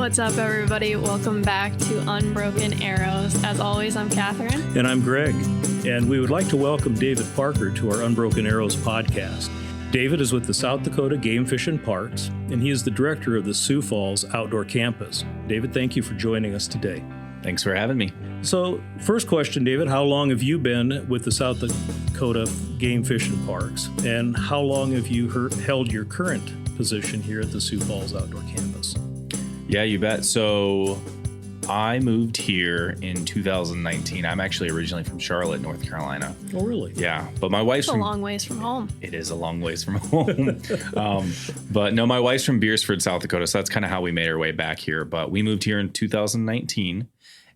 What's up, everybody? Welcome back to Unbroken Arrows. As always, I'm Catherine. And I'm Greg. And we would like to welcome David Parker to our Unbroken Arrows podcast. David is with the South Dakota Game Fish and Parks, and he is the director of the Sioux Falls Outdoor Campus. David, thank you for joining us today. Thanks for having me. So, first question, David, how long have you been with the South Dakota Game Fish and Parks? And how long have you held your current position here at the Sioux Falls Outdoor Campus? Yeah, you bet. So I moved here in 2019. I'm actually originally from Charlotte, North Carolina. Oh, really? Yeah, but my wife's It's a long ways from home. It is a long ways from home. But no, my wife's from Beersford, South Dakota, so that's kind of how we made our way back here. But we moved here in 2019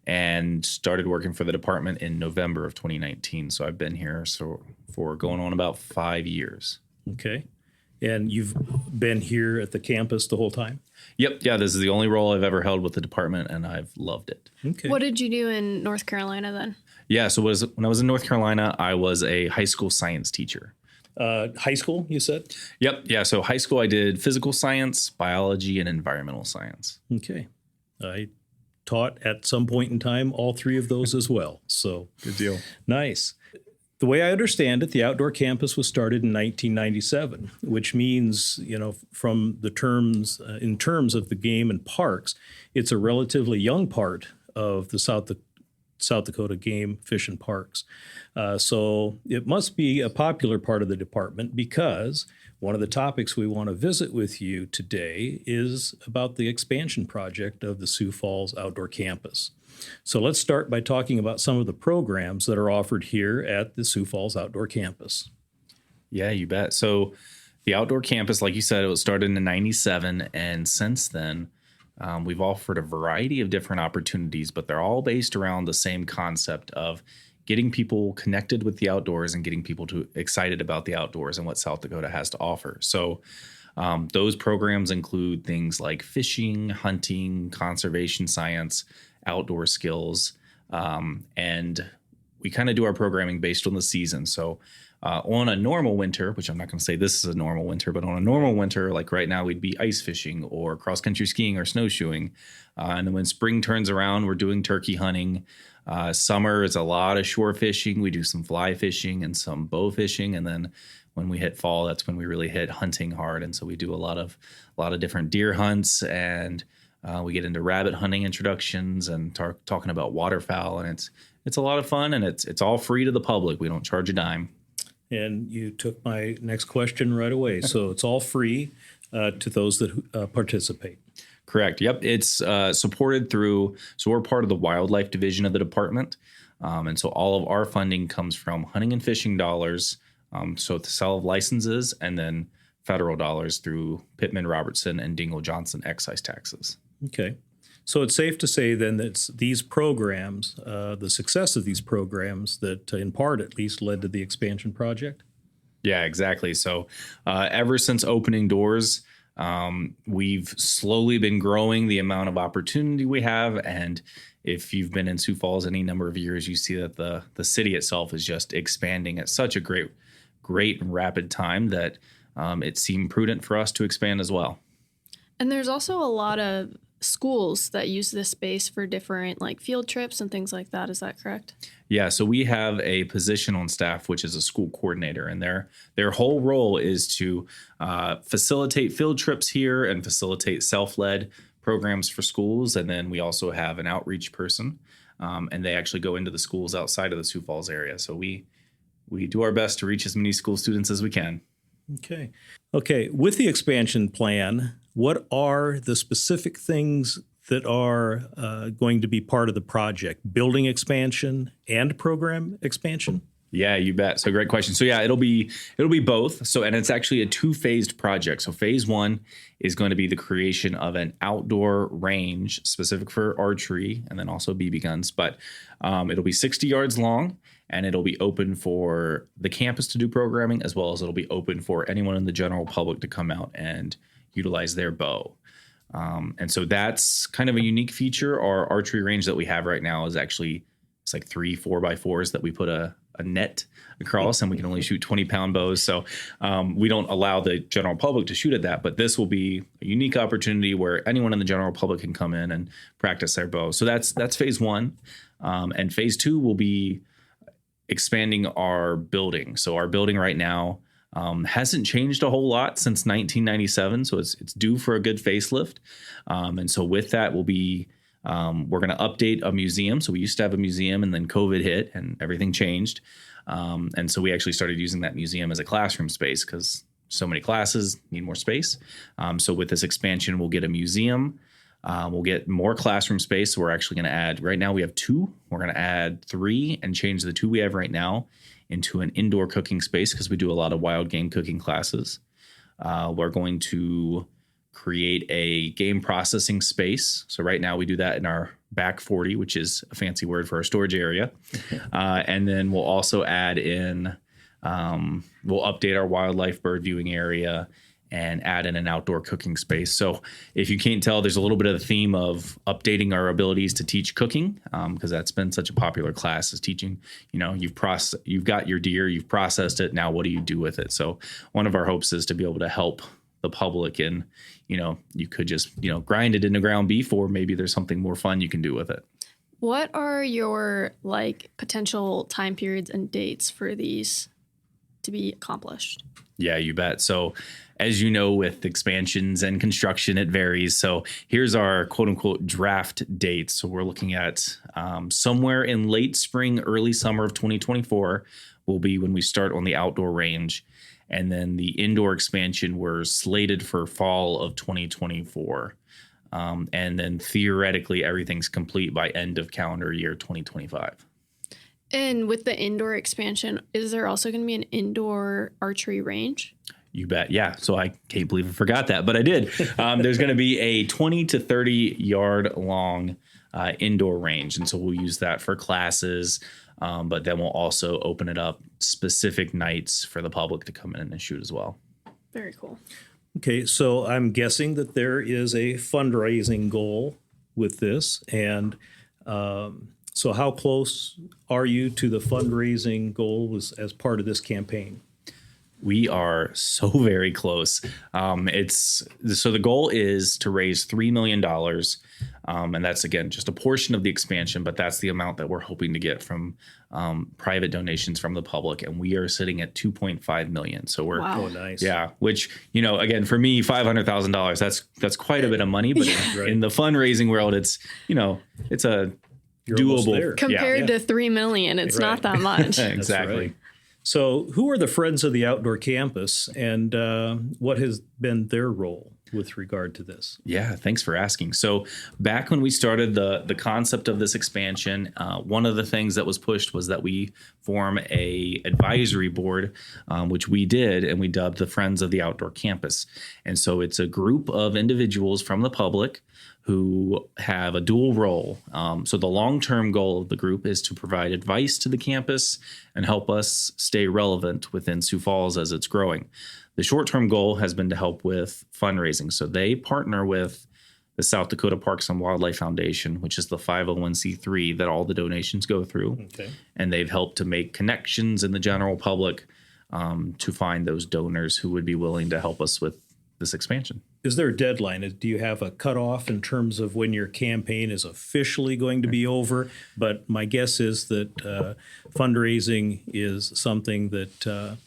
and started working for the department in November of 2019. So I've been here for going on about 5 years. Okay. And you've been here at the campus the whole time? Yep. Yeah, this is the only role I've ever held with the department, and I've loved it. Okay. What did you do in North Carolina then? Yeah, so when I was in North Carolina, I was a high school science teacher. High school, you said? Yep. Yeah, so high school I did physical science, biology, and environmental science. Okay. I taught at some point in time all three of those as well. So Good deal. nice. The way I understand it, the outdoor campus was started in 1997, which means, from the terms, in terms of the game and parks, it's a relatively young part of the South Dakota Game, Fish, and Parks. So it must be a popular part of the department, because one of the topics we want to visit with you today is about the expansion project of the Sioux Falls Outdoor Campus. So let's start by talking about some of the programs that are offered here at the Sioux Falls Outdoor Campus. Yeah, you bet. So the outdoor campus, like you said, it was started in 97, and since then, we've offered a variety of different opportunities, but they're all based around the same concept of getting people connected with the outdoors and getting people excited about the outdoors and what South Dakota has to offer. So those programs include things like fishing, hunting, conservation science, outdoor skills, and we kind of do our programming based on the season. So on a normal winter, which I'm not going to say this is a normal winter, but on a normal winter, like right now, we'd be ice fishing or cross-country skiing or snowshoeing. And then when spring turns around, we're doing turkey hunting. Summer is a lot of shore fishing. We do some fly fishing and some bow fishing. And then when we hit fall, that's when we really hit hunting hard. And so we do a lot of different deer hunts, and we get into rabbit hunting introductions and talking about waterfowl. And it's a lot of fun, and it's all free to the public. We don't charge a dime. And you took my next question right away. So it's all free to those that participate. Correct. Yep. It's supported through, so we're part of the wildlife division of the department. And so all of our funding comes from hunting and fishing dollars, so the sale of licenses, and then federal dollars through Pittman Robertson and Dingell Johnson excise taxes. Okay. So it's safe to say then that it's these programs, the success of these programs that in part at least led to the expansion project? Yeah, exactly. So ever since opening doors, we've slowly been growing the amount of opportunity we have. And if you've been in Sioux Falls any number of years, you see that the city itself is just expanding at such a great and rapid time that it seemed prudent for us to expand as well. And there's also a lot of schools that use this space for different field trips and things like that. Is that correct? Yeah, so we have a position on staff, which is a school coordinator, and their whole role is to facilitate field trips here and facilitate self-led programs for schools. And then we also have an outreach person, and they actually go into the schools outside of the Sioux Falls area. So we do our best to reach as many school students as we can. Okay. With the expansion plan, what are the specific things that are going to be part of the project? Building expansion and program expansion? Yeah, you bet. So great question. So yeah, it'll be both. So, and it's actually a two-phased project. So phase one is going to be the creation of an outdoor range specific for archery and then also BB guns. But it'll be 60 yards long, and it'll be open for the campus to do programming, as well as it'll be open for anyone in the general public to come out and utilize their bow. And so that's kind of a unique feature. Our archery range that we have right now is actually it's like 3 4x4s that we put a net across, and we can only shoot 20-pound bows. So we don't allow the general public to shoot at that, but this will be a unique opportunity where anyone in the general public can come in and practice their bow. So that's phase one. And phase two will be expanding our building. So our building right now hasn't changed a whole lot since 1997. So it's due for a good facelift. And so with that will be, we're going to update a museum. So we used to have a museum, and then COVID hit and everything changed. And so we actually started using that museum as a classroom space because so many classes need more space. So with this expansion, we'll get a museum. We'll get more classroom space. So we're actually going to add, right now we have 2. We're going to add 3 and change the 2 we have right now into an indoor cooking space because we do a lot of wild game cooking classes. We're going to create a game processing space. So right now we do that in our back 40, which is a fancy word for our storage area. And then we'll also add in, we'll update our wildlife bird viewing area and add in an outdoor cooking space. So if you can't tell, there's a little bit of the theme of updating our abilities to teach cooking, because that's been such a popular class, is teaching, you've got your deer, you've processed it. Now what do you do with it? So one of our hopes is to be able to help the public, and you could just grind it into ground beef, or maybe there's something more fun you can do with it. What are your potential time periods and dates for these to be accomplished? Yeah, you bet. So as you know, with expansions and construction, it varies. So here's our quote unquote draft dates. So we're looking at somewhere in late spring, early summer of 2024 will be when we start on the outdoor range. And then the indoor expansion we're slated for fall of 2024. And then theoretically, everything's complete by end of calendar year 2025. And with the indoor expansion, is there also going to be an indoor archery range? You bet. Yeah. So I can't believe I forgot that, but I did. There's going to be a 20 to 30 yard long indoor range. And so we'll use that for classes. But then we'll also open it up specific nights for the public to come in and shoot as well. Very cool. Okay, so I'm guessing that there is a fundraising goal with this. And so how close are you to the fundraising goal as part of this campaign? We are so very close. So the goal is to raise $3 million. And that's, again, just a portion of the expansion, but that's the amount that we're hoping to get from private donations from the public. And we are sitting at $2.5 million. So we're, Wow. Oh, nice. yeah, which, again, for me, $500,000, that's quite a bit of money, but Right. in the fundraising world, it's a You're almost doable. there. Compared to $3 million, it's not that much. Exactly. right. So who are the Friends of the Outdoor Campus, and what has been their role with regard to this? Yeah, thanks for asking. So back when we started the concept of this expansion, one of the things that was pushed was that we form a advisory board, which we did, and we dubbed the Friends of the Outdoor Campus. And so it's a group of individuals from the public who have a dual role. So the long-term goal of the group is to provide advice to the campus and help us stay relevant within Sioux Falls as it's growing. The short-term goal has been to help with fundraising. So they partner with the South Dakota Parks and Wildlife Foundation, which is the 501c3 that all the donations go through. Okay. And they've helped to make connections in the general public to find those donors who would be willing to help us with this expansion. Is there a deadline? Do you have a cutoff in terms of when your campaign is officially going to be over? But my guess is that fundraising is something that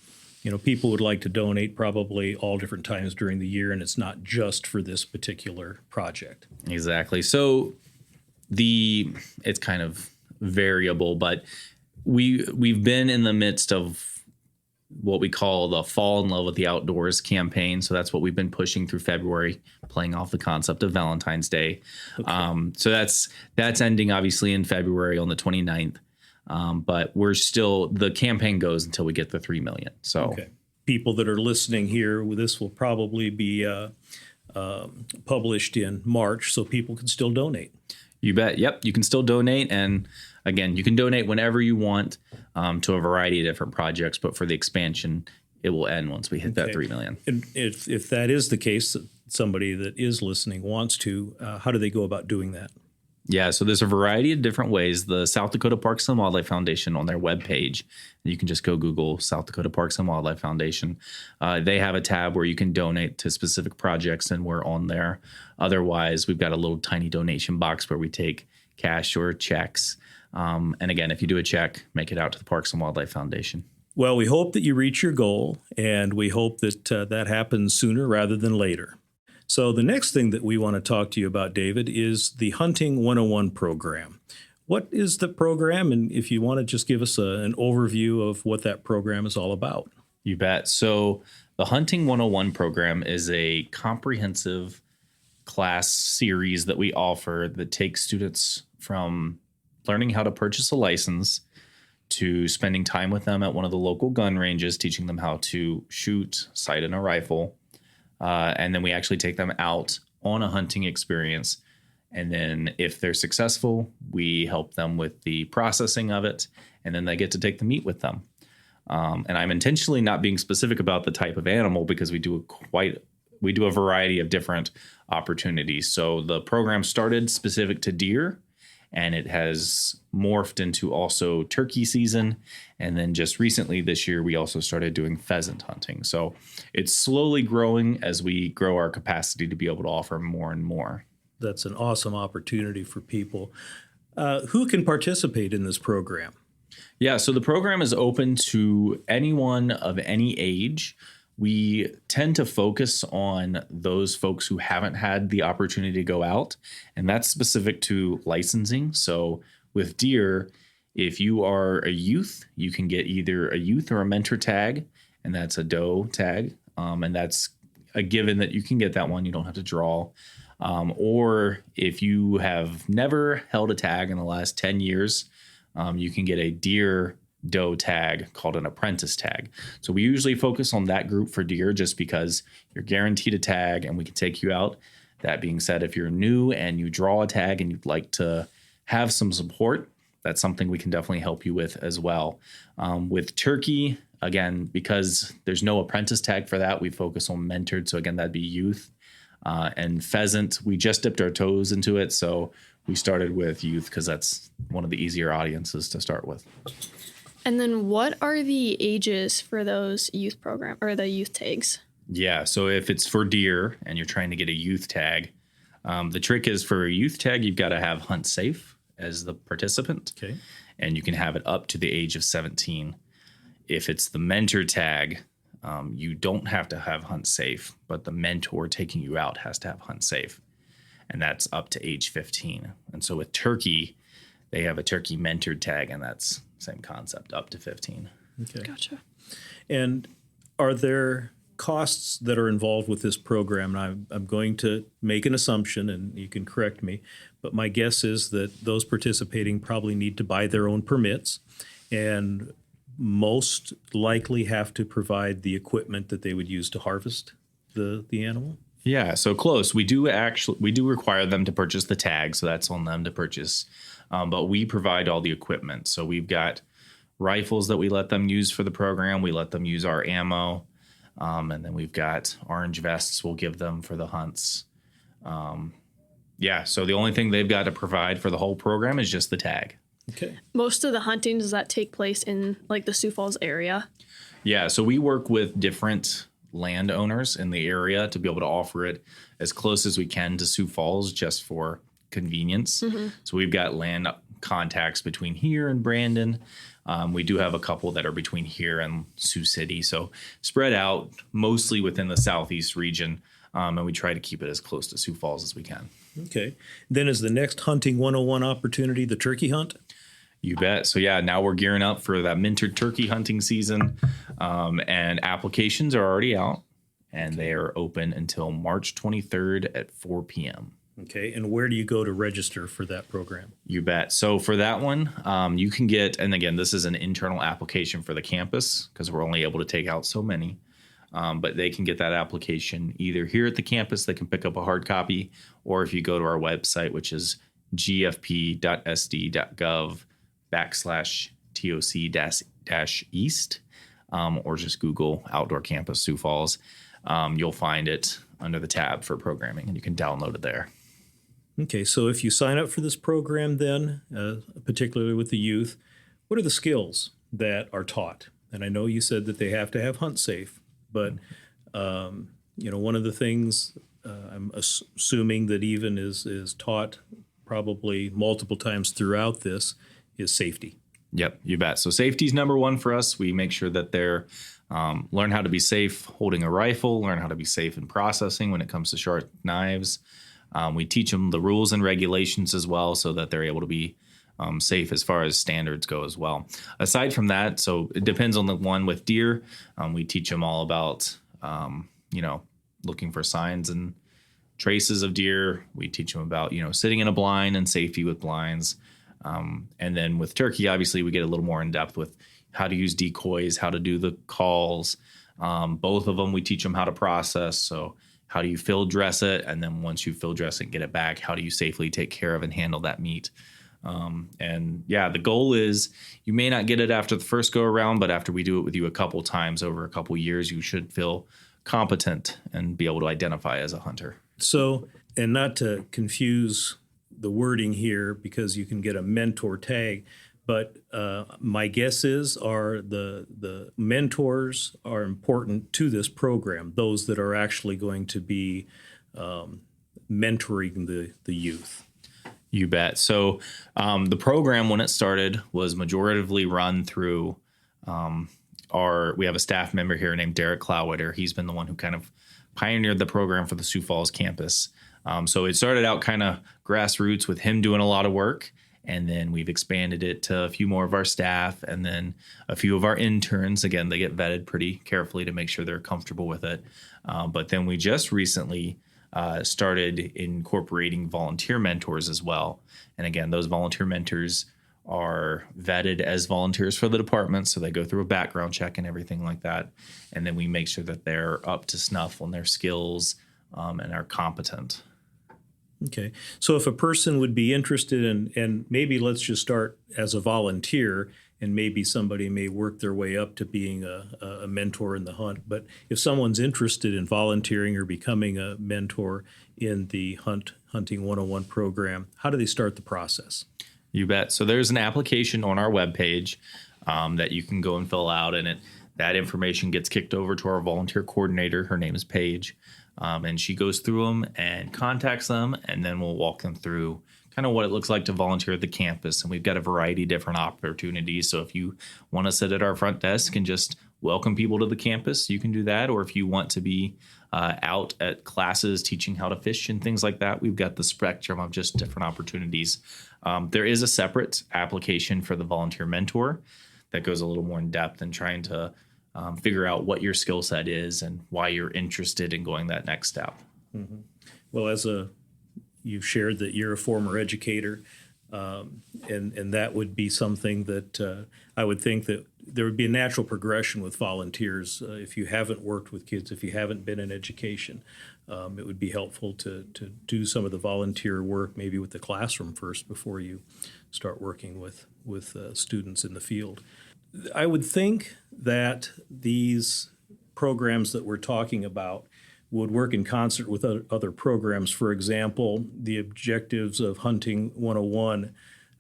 people would like to donate probably all different times during the year, and it's not just for this particular project. Exactly. So it's kind of variable, but we've been in the midst of what we call the Fall in Love with the Outdoors campaign. So that's what we've been pushing through February, playing off the concept of Valentine's Day. Okay. So that's ending obviously in February on the 29th. But the campaign goes until we get the 3 million. So Okay. People that are listening here, this will probably be published in March, so people can still donate. You bet. Yep. You can still donate. And again, you can donate whenever you want to a variety of different projects. But for the expansion, it will end once we hit that 3 million. And if that is the case, that somebody that is listening wants to, how do they go about doing that? Yeah, so there's a variety of different ways. The South Dakota Parks and Wildlife Foundation on their webpage, you can just go Google South Dakota Parks and Wildlife Foundation. They have a tab where you can donate to specific projects, and we're on there. Otherwise, we've got a little tiny donation box where we take cash or checks. And again, if you do a check, make it out to the Parks and Wildlife Foundation. Well, we hope that you reach your goal, and we hope that that happens sooner rather than later. So the next thing that we want to talk to you about, David, is the Hunting 101 program. What is the program? And if you want to just give us an overview of what that program is all about. You bet. So the Hunting 101 program is a comprehensive class series that we offer that takes students from learning how to purchase a license to spending time with them at one of the local gun ranges, teaching them how to shoot, sight in a rifle. And then we actually take them out on a hunting experience. And then if they're successful, we help them with the processing of it. And then they get to take the meat with them. And I'm intentionally not being specific about the type of animal because we do a variety of different opportunities. So the program started specific to deer, and it has morphed into also turkey season. And then just recently this year, we also started doing pheasant hunting. So it's slowly growing as we grow our capacity to be able to offer more and more. That's an awesome opportunity for people. Who can participate in this program? Yeah, so the program is open to anyone of any age. We tend to focus on those folks who haven't had the opportunity to go out, and that's specific to licensing. So with deer, if you are a youth, you can get either a youth or a mentor tag, and that's a doe tag, and that's a given that you can get that one. You don't have to draw. Or if you have never held a tag in the last 10 years, you can get a deer doe tag called an apprentice tag. So we usually focus on that group for deer just because you're guaranteed a tag and we can take you out. That being said, if you're new and you draw a tag and you'd like to have some support, that's something we can definitely help you with as well. With turkey, again, because there's no apprentice tag for that, we focus on mentored. So again, that'd be youth. And pheasant, we just dipped our toes into it. So we started with youth because that's one of the easier audiences to start with. And then what are the ages for those youth program or the youth tags? Yeah, so if it's for deer and you're trying to get a youth tag, the trick is for a youth tag, you've got to have hunt safe as the participant. Okay. And you can have it up to the age of 17. If it's the mentor tag, you don't have to have hunt safe, but the mentor taking you out has to have hunt safe. And that's up to age 15. And so with turkey, they have a turkey mentored tag, and that's same concept, up to 15. Okay. Gotcha. And are there costs that are involved with this program? And I'm going to make an assumption, and you can correct me, but my guess is that those participating probably need to buy their own permits and most likely have to provide the equipment that they would use to harvest the animal. Yeah, so close. We do require them to purchase the tag, so that's on them to purchase. But we provide all the equipment. So we've got rifles that we let them use for the program. We let them use our ammo. And then we've got orange vests we'll give them for the hunts. So the only thing they've got to provide for the whole program is just the tag. Okay. Most of the hunting, does that take place in like the Sioux Falls area? Yeah, so we work with different landowners in the area to be able to offer it as close as we can to Sioux Falls just for convenience. Mm-hmm. So we've got land contacts between here and Brandon. We do have a couple that are between here and Sioux City. So spread out mostly within the southeast region. And we try to keep it as close to Sioux Falls as we can. Okay. Then is the next Hunting 101 opportunity the turkey hunt? You bet. So yeah, now we're gearing up for that mentored turkey hunting season. And applications are already out, and they are open until March 23rd at 4 p.m. Okay. And where do you go to register for that program? You bet. So for that one, you can get, and again, this is an internal application for the campus because we're only able to take out so many. But they can get that application either here at the campus, they can pick up a hard copy, or if you go to our website, which is gfp.sd.gov/TOC-East, or just Google Outdoor Campus Sioux Falls. You'll find it under the tab for programming, and you can download it there. Okay, so if you sign up for this program, then, particularly with the youth, what are the skills that are taught? And I know you said that they have to have hunt safe, but one of the things I'm assuming that even is taught probably multiple times throughout this is safety. Yep, you bet. So safety is number one for us. We make sure that they're learn how to be safe holding a rifle, learn how to be safe in processing when it comes to sharp knives. We teach them the rules and regulations as well so that they're able to be safe as far as standards go as well. Aside from that, so it depends on the one with deer. We teach them all about, looking for signs and traces of deer. We teach them about, sitting in a blind and safety with blinds. And then with turkey, obviously, we get a little more in depth with how to use decoys, how to do the calls. Both of them, we teach them how to process. So how do you field dress it? And then once you field dress it and get it back, how do you safely take care of and handle that meat? The goal is you may not get it after the first go around, but after we do it with you a couple times over a couple years, you should feel competent and be able to identify as a hunter. So, and not to confuse the wording here because you can get a mentor tag, but my guess is the mentors are important to this program, those that are actually going to be mentoring the youth. You bet. So the program, when it started, was majoritively run through we have a staff member here named Derek Clowwitter. He's been the one who kind of pioneered the program for the Sioux Falls campus. So it started out kind of grassroots with him doing a lot of work. And then we've expanded it to a few more of our staff and then a few of our interns. Again, they get vetted pretty carefully to make sure they're comfortable with it. But then we just recently started incorporating volunteer mentors as well. And again, those volunteer mentors are vetted as volunteers for the department. So they go through a background check and everything like that. And then we make sure that they're up to snuff on their skills and are competent. Okay. So if a person would be interested and maybe let's just start as a volunteer, and maybe somebody may work their way up to being a mentor in the hunt. But if someone's interested in volunteering or becoming a mentor in the Hunting 101 program, how do they start the process? You bet. So there's an application on our webpage that you can go and fill out, and that information gets kicked over to our volunteer coordinator. Her name is Paige. And she goes through them and contacts them, and then we'll walk them through kind of what it looks like to volunteer at the campus. And we've got a variety of different opportunities. So if you want to sit at our front desk and just welcome people to the campus, you can do that. Or if you want to be out at classes teaching how to fish and things like that, we've got the spectrum of just different opportunities. There is a separate application for the volunteer mentor that goes a little more in depth and trying to figure out what your skill set is and why you're interested in going that next step. Mm-hmm. Well, you've shared that you're a former educator, and that would be something that I would think that there would be a natural progression with volunteers. If you haven't worked with kids, if you haven't been in education, it would be helpful to do some of the volunteer work, maybe with the classroom first before you start working with students in the field. I would think that these programs that we're talking about would work in concert with other programs. For example, the objectives of Hunting 101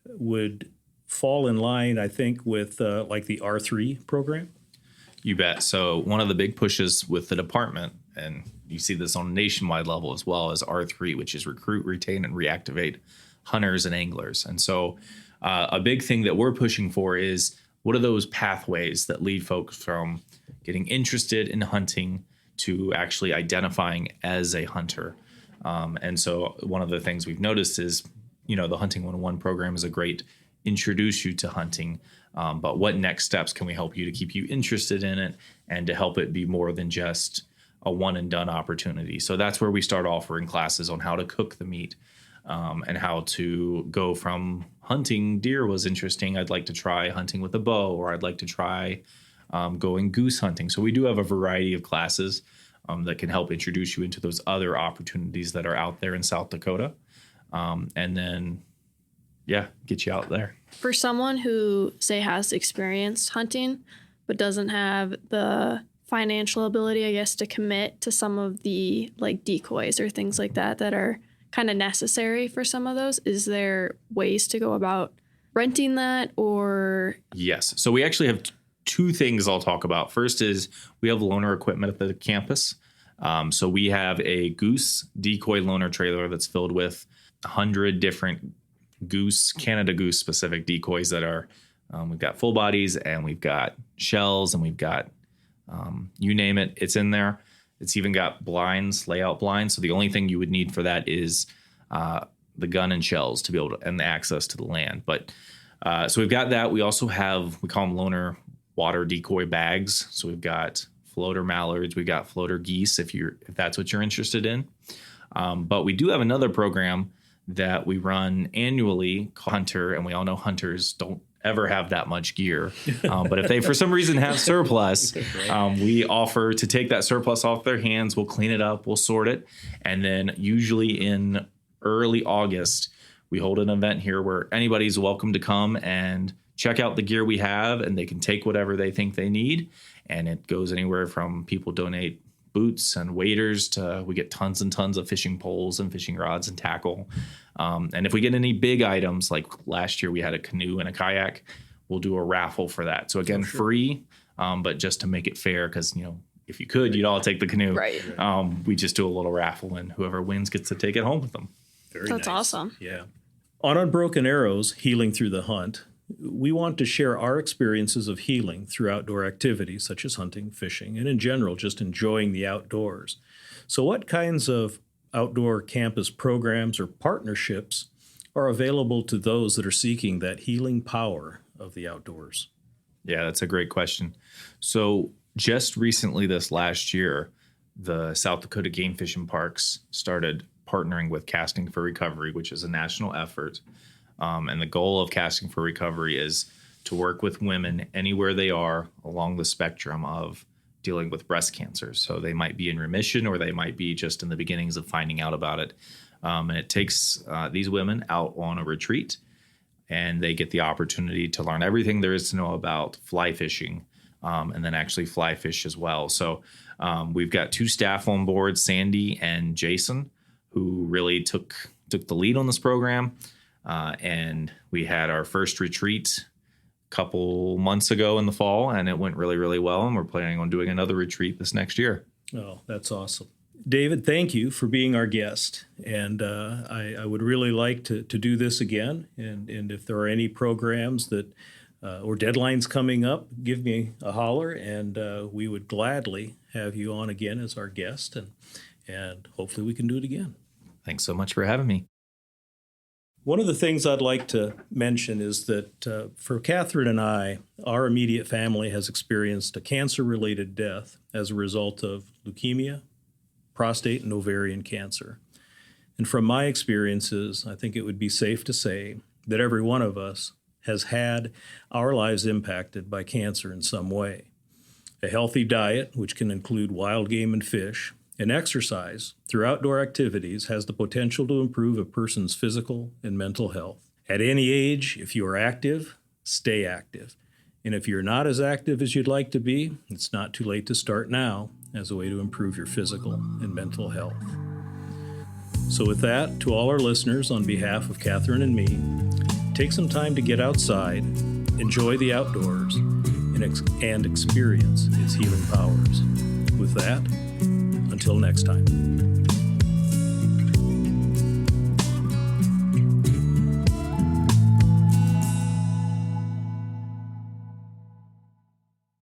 would fall in line, I think, with like the R3 program. You bet. So one of the big pushes with the department, and you see this on a nationwide level as well, is R3, which is recruit, retain, and reactivate hunters and anglers. And so a big thing that we're pushing for is what are those pathways that lead folks from getting interested in hunting to actually identifying as a hunter. And so one of the things we've noticed is, the Hunting 101 program is a great introduce you to hunting, but what next steps can we help you to keep you interested in it and to help it be more than just a one and done opportunity. So that's where we start offering classes on how to cook the meat and how to go from hunting deer was interesting. I'd like to try hunting with a bow, or I'd like to try going goose hunting. So we do have a variety of classes that can help introduce you into those other opportunities that are out there in South Dakota. And then, get you out there. For someone who, say, has experience hunting, but doesn't have the financial ability, I guess, to commit to some of the like decoys or things like that are kind of necessary for some of those. Is there ways to go about renting that, or? Yes. So we actually have two things I'll talk about. First is we have loaner equipment at the campus. So we have a Goose decoy loaner trailer that's filled with 100 different Canada Goose specific decoys that are, we've got full bodies and we've got shells and we've got, you name it, it's in there. It's even got blinds, layout blinds. So the only thing you would need for that is the gun and shells to be able to, and the access to the land. But so we've got that. We also have, we call them loaner water decoy bags. So we've got floater mallards, we've got floater geese if that's what you're interested in. But we do have another program that we run annually called Hunter, and we all know hunters don't ever have that much gear. But if they, for some reason, have surplus, we offer to take that surplus off their hands. We'll clean it up, we'll sort it. And then usually in early August, we hold an event here where anybody's welcome to come and check out the gear we have, and they can take whatever they think they need. And it goes anywhere from people donate boots and waders to we get tons and tons of fishing poles and fishing rods and tackle. And if we get any big items, like last year we had a canoe and a kayak, we'll do a raffle for that. So again, free, but just to make it fair, because, you know, if you could, you'd all take the canoe. Right. We just do a little raffle, and whoever wins gets to take it home with them. Very That's nice. awesome. Yeah. On Unbroken Arrows, Healing Through the Hunt, we want to share our experiences of healing through outdoor activities such as hunting, fishing, and in general, just enjoying the outdoors. So what kinds of outdoor campus programs or partnerships are available to those that are seeking that healing power of the outdoors? Yeah, that's a great question. So just recently this last year, the South Dakota Game Fish and Parks started partnering with Casting for Recovery, which is a national effort. And the goal of Casting for Recovery is to work with women anywhere they are along the spectrum of dealing with breast cancer. So they might be in remission, or they might be just in the beginnings of finding out about it. And it takes these women out on a retreat, and they get the opportunity to learn everything there is to know about fly fishing, and then actually fly fish as well. So we've got two staff on board, Sandy and Jason, who really took the lead on this program. And we had our first retreat a couple months ago in the fall, and it went really, really well. And we're planning on doing another retreat this next year. Oh, that's awesome. David, thank you for being our guest. And I would really like to do this again. And if there are any programs that or deadlines coming up, give me a holler, and we would gladly have you on again as our guest. And hopefully we can do it again. Thanks so much for having me. One of the things I'd like to mention is that for Catherine and I, our immediate family has experienced a cancer-related death as a result of leukemia, prostate and ovarian cancer. And from my experiences, I think it would be safe to say that every one of us has had our lives impacted by cancer in some way. A healthy diet, which can include wild game and fish, and exercise through outdoor activities has the potential to improve a person's physical and mental health. At any age, if you are active, stay active. And if you're not as active as you'd like to be, it's not too late to start now as a way to improve your physical and mental health. So with that, to all our listeners, on behalf of Catherine and me, take some time to get outside, enjoy the outdoors, and experience its healing powers. With that, until next time.